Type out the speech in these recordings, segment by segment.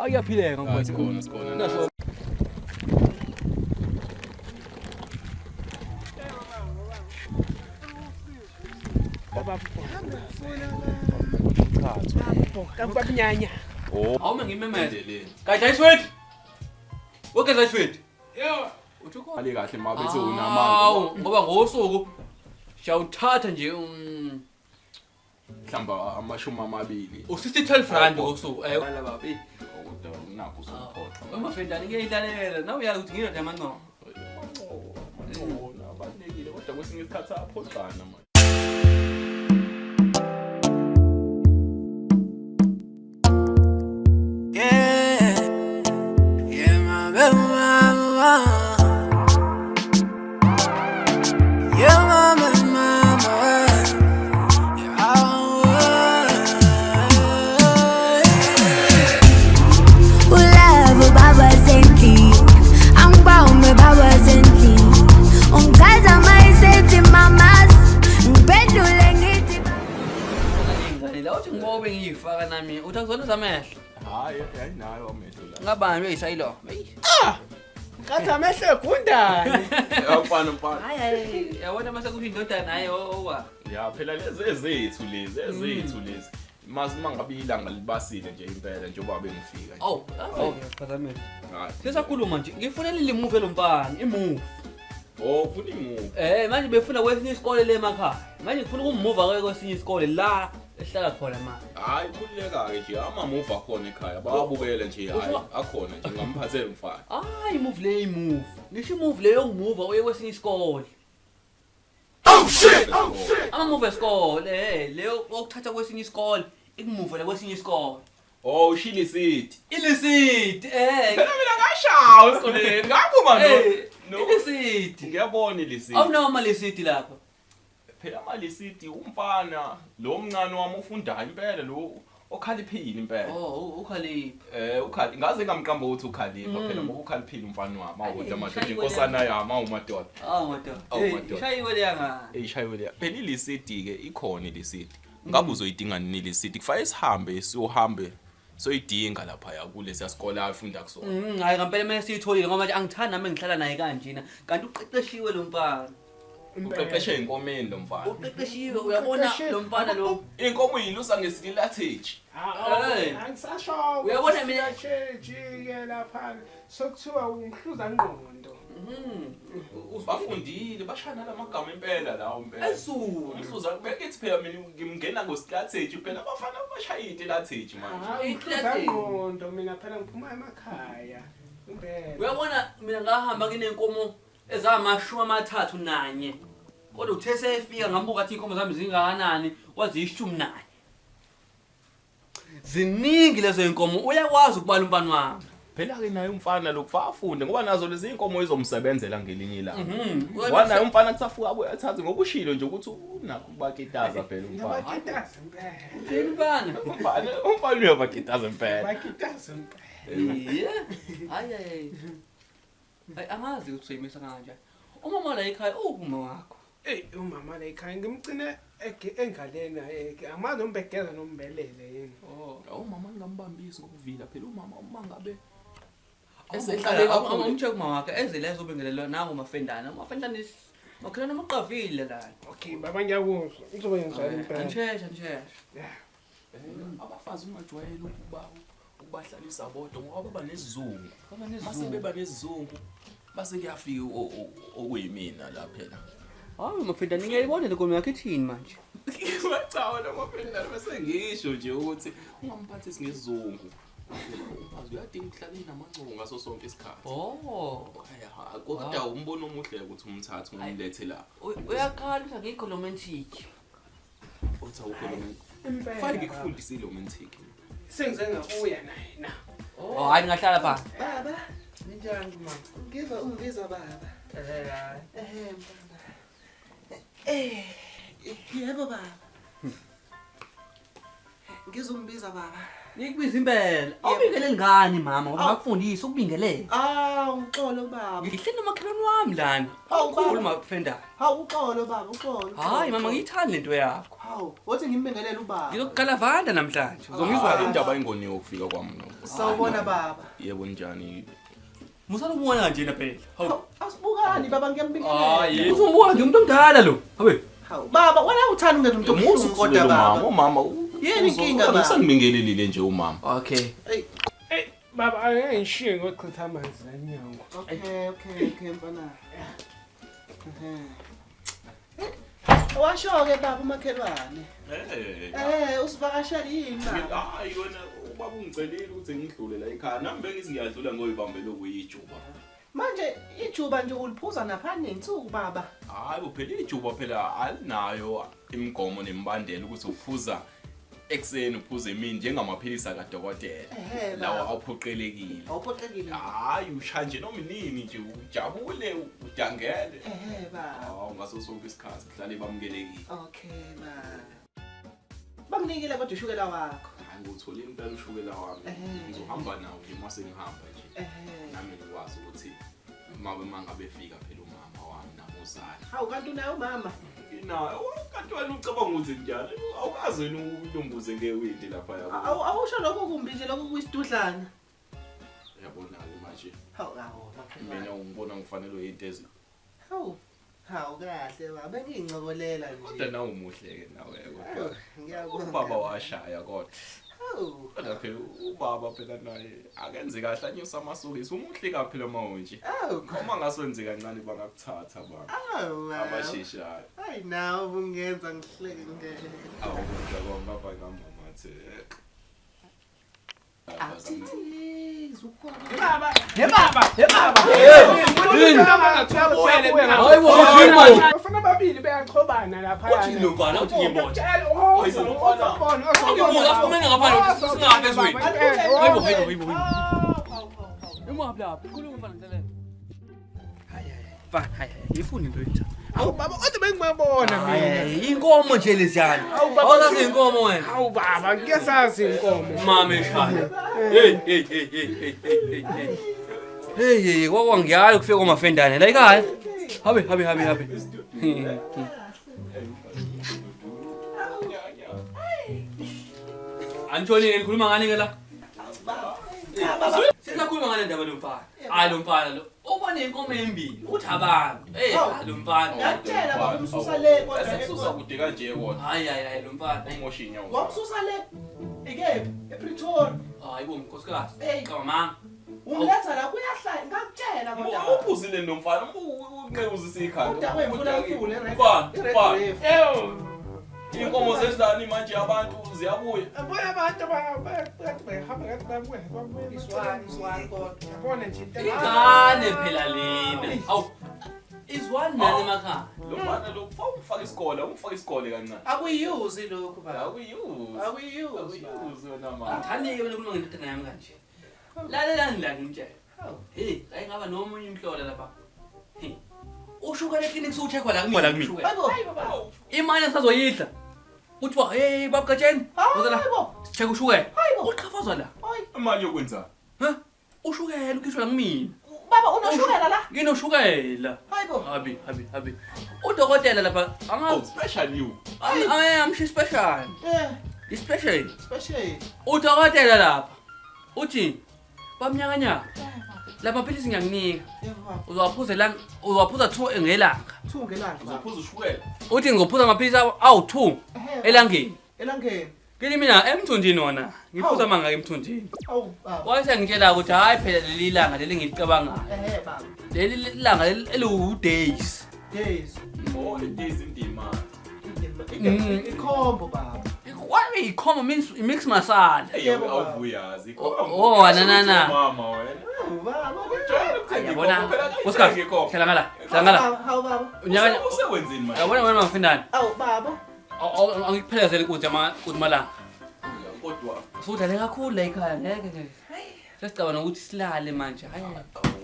Awuyaphileka mfowethu. Sikhona. Nasho Kampanyanya. Awume ngimemeze. Kahle iswethu. Wokeza iswethu. Yo. Uthukho. Ali kahle mabethu unamanzi. Ngoba ngosuku shawuthatha nje Mhlamba amashumi amabili. u60 rand ngosuku. Wala babi. Kodwa nakho usuphoqa. Umafendane ngiyidlalela. Nawe uyazi ukuthi ngiyodla amanqomo. Abalekile kodwa kwesinye isikhathi aphoqana manje. Ngobe ngiyifaka nami uthakuzona zamehlo Hayi nayo amehlo la. ngabani uyisayilo Ngathi amehlo egundane. Yafana. hayi yabona mase kuthi indoda naye owa Ya phela lezi ezethu lezi. Mangabe ilanga libasile nje impela njengoba bengifika nje. phazamela Hayi. sesakhuluma nje ngifunela ilimove lompani imove Ufuna imuvu. manje befuna kwesinye isikole le emakhaya manje ngifuna ukumove kwesinye isikole la ehlala khona manje Hayi khulileka ke nje ama-move akhona ekhaya bawabukele nje hayi akhona nje ngamphathele mfana. hayi imove le imove ngisho imove le yongimove uye kwesinye isikole ama-move esikole leyo okuthatha kwesinye isikole ikumove la kwesinye isikole Oh ushili city. ilisidi Phela mina ngashawa esikoleni ngaphuma no. ilisidi Ngiyabona ilisidi. awunawo amalisidi lapho Phela amalisidi umfana lo mncane wami ufundayo impela lo okhaliphini impela. ukhaliphi ukhali ngaze ngamqamba ukuthi ukhalipha phela ngoba ukhaliphini umfana wami awude madoda inkosana yami awumadoda. madoda ishayiwe leyanga Eyishayiwe leya. Phela ilisidi ke ikhona ilisidi. Ngabe uzoyidinga nini ilisidi? Kufanele sihambe siyohambe soyidinga lapha ya kulesi sikole afunda kusona. hayi ngempela manje siyitholile ngoba nje angithandi nami ngihlala naye kanjena kanti uqeqeshiwe lo mfana Uqeqeshe inkomeni lo mfana. uqeqeshiwe uyabona lo mfana lo Inkomo yilusa ngesilatheji. Angisasho. Uyabona mina ke lapha sokuthiwa umhluza ngqondo. Bafundile bashana lamagama impela lawo impela. Esulu Umhluza bekithi phela mina ngimngena ngosilatheji phela abafana bashayite latheji manje. Umhluza ngqondo mina phela ngiphuma emakhaya. Impela. uyabona mina ngahamba nginenkomo ezama31 kodwa uthe sefika ngambuka athi inkomo zami zingakanani wazishumi naye ziningi lezo inkomo uyakwazi ukubala umpani wami Phela ke naye umfana lokufafunde ngoba nazo lezi inkomo izomsebenzela ngelinye ilanga. wana umfana kutsafuka abuye athathe ngoba ushilo nje ukuthi unakho ukubakitaza phela umfana. Bakitaza impela. mfana Umfana uyabakitaza impela. Bakitaza impela. hayi angazi ukuthi uyimisa kanjani umama la ekhaya uma wakho Umama la ekhaya ngimcine engalena amazi ombegeza nombelele yini. Umama ngambambisi ngokuvila phela umama umangabe umthe kuma wakhe ezele ezobengelela nangu mafendana amafendana makhona namaqavile la Okay baba ngiyakuzwa uzobe njalo impela. Antshesha abafazi ungajwayele ukubahlalisa bodwa ngoba baba nesizungu. Mase beba nesizungu base kuyafika okuyimina la phela. hayi mafendana ngiyayibona le nkomo yakhe ithini manje Bachawa namafendana bese ngisho nje ukuthi ungamphathisi ngesizungu. Umfazi uyadinga ukuhlala enamancongo ngaso sonke isikhathi. Kodwa umbono omuhle ukuthi umthathe umlethe la. uyakhala ngikho romantic Uthi awukho Fanele ngikufundise romantic. Sengize ngabuya naye na. hayi ngahlala phansi Baba, njani mama? Ngiva ungibiza baba. Yebo baba. Ngizombiza baba. Ngikubiza impela. Awubingeleli ngani mama ngoba ngakufundisa ukubingelela. Uxolo baba. Ngihleli nomakhelwane wami lana. Awukhulu mafenda. Uxolo baba, uxolo. Hayi mama ngiyithanda lento yakho. Wathi ngimbingelele ubaba. Ngizokuqala vanda namhlanje. Uzongizwa indaba ingoniwe ukufika kwami no. Sawubona baba. Yebo njani? Musalubona nje phela. Hawu. Asibukani baba ngiyambingelela. Hayi. Uzombuka nje umuntu omdala lo. Habe. Baba, wena uthanda ungenza umuntu omkhulu kodwa baba. Mama. Yini inkinga baba? Ngisangibingelelile nje umama. Okay. Baba angishiye ngochitha amanzi enyango. Okay mfana. Washo-ke baba umakhelwane. Usivakashela yini mama? Hayi yona ubaba ungicelile ukuthi ngidlule la ekhaya. Nami bengiziyadlula ngoyibambele kuyijuba. Manje ijuba nje uliphuza naphani nensuku baba. Hayi phela ijuba phela alinayo imigomo nemibandela ukuthi uphuza ekseni uphuze emini njengamaphilisi akadokotela. Lawo awuphoqelekile. Awuphoqelekile. Hayi ushanje noma inini nje ujabule udangele. Baba. Hawu ngaso sonke isikhathi kuhlale bamkelekile. Okay baba. Banginikile kodwa ushukela wakho. Hayi ngithole impela ushukela wami. Ngizohamba nawo nje mase ngihamba nje. Nami ngikwazi ukuthi mangabe fika phela umama wami namuzana. Hawu kanti unayo mama? Nayo kanti wena ucabanga ukuthi njalo awukazi wena untombuze ngewindi lapha yabo. Awusho lokho kumbi nje lokho kuyisidudlana. Yabona ke manje. Hawu mina ungibona ngifanele into ezi. Hawu kahle baba bengingcokolela nje. Kodwa nawe umuhle ke nawe kodwa. Ngiyabona. Ubaba washaya kodwa. Hawu. Kodwa phela ubaba phela naye akenze kahle anyusa amasokisi umuhle kaphela mawonje. Uma ngaswenze kancane bangakuthatha baba. Abasheshayo. Hayi nawe ungenza ngihleke ngeke. Awukudla kwangapha ngamama the. Atsithi zukhona. Baba. Hayi bo. Bafuna babili beyaxhobana lapha. Uthi lo bana uthi ngiyibona. Ifuni into yethu. Awu baba kodwa bengibona mina. Inkomo nje leziyana. Awuzazi inkomo wena. Awu baba ngiyasazi inkomo. Mama eshaya. Hey kwakwangiyala kufika komafendane la ekhaya. Habe. Antoni ngikhuluma ngani ke la? Sisakhuluma ngale ndaba lomfana. Hayi lomfana lo. Ubone inkomo embili. Uthi abantu. Lo mfana. Ngiyatshela baba umsusa le kodwa Sekususa kude kanje kodwa. Hayi lo mfana. Umosha inyawo. Wamsusa le ike ePretoria. Hayi bo mkhosikazi. Hey. Cha mama. Umletha la kuyahlala ngakutshela kodwa. Uphuzile nomfana unqeuzisa ikhanda. Kodwa wemfuna mfule Mfana. Eyo. Inkomo sezidlani manje abantu ziyabuya. Abona abantu bayathi behamba ngathi babuye. Iswani kodwa. Yabona nje into. Ingane phela lena. Awu. Izwani nani emakhaya. Lo mfana lo ufaka isikole kancane. Akuyiyuzi lokho baba. Akuyiyuzi wena mama. Ngithandike wena kulunga into yami kanje. Lalelani la ngimtshela. Hey, ayingaba nomunye umhlola lapha. Ushuka lekini kusuthekwa la kumina kimi. Hayibo. Imali sazoyidla. Uthi wa hey babukatsheni. Uzala. Cheka ushukela. Uqhafazwa la. Imali yokwenza. Ushukela ukhishwa la kumina. Baba unoshukela la? Nginoshukela. Hayibo. Habi. Udokotela lapha angazi Special you. I'm special. Is special. Special. Udokotela lapha. Uthi bamnyakanya. Lapha philisi ngiyakunika. Uzawaphuza 2 ngelanga. 2 ngelanga. Uzophuza ushukela. Uthi ngizophuza amaphilisi awu2 elangeni. Elangeni. Kini mina emthunjini wona. Ngiphuza manga emthunjini. Awu baba. Wase ngitshela ukuthi hayi phela leli langa leli ngilicabangayo. Baba. Leli langa elu days. Days. Oh, days indima. Ikhombo baba. What we come means mix masala. Yebo awuvuyazi. Oh, na. Mama wena. Baba. Yabona. Usikhathi. Hlangala. Hawu baba. Unyakanya usewenzeni manje. yabona wena mafindani. Awu baba. Angikuphelezele ukuthi malanga. Kodwa Usudlale kakhulu la ekhaya ngeke. Sesicabana ukuthi silale manje. Hayi.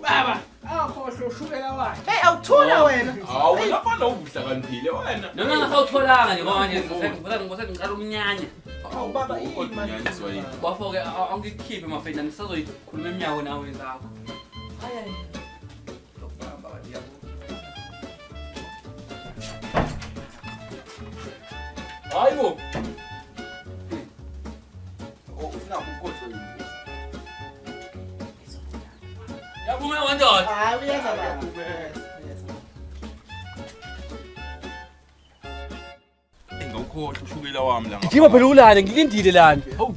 Baba, akhohle ushukela wakhe. Hey awuthula wena. hawu lapha lo ubuhlakaniphile wena. Noma ngasawutholanga nje manje ngibona ngicela umnyanya. Hawu baba Kodunyaniswa yini? Bafo-ke angikhiphe mafethu nisazoyikhuluma eminyango nawe zakho. Hayi. Lokubamba kanti yabo. Hayibo. Ufuna ukukhohlwa yini? Yabume kanjani? Hayi uyaza baba. Engawukhohlwa ushukela wami la ngapha. Ngijima phela ulale ngilindile la nje. Hawu.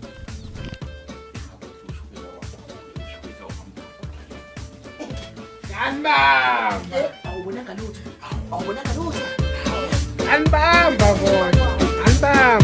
Ushukela wami. Anibamba. Awubonanga lutho. Awubonanga lutho. Anibamba bona. Anibamba.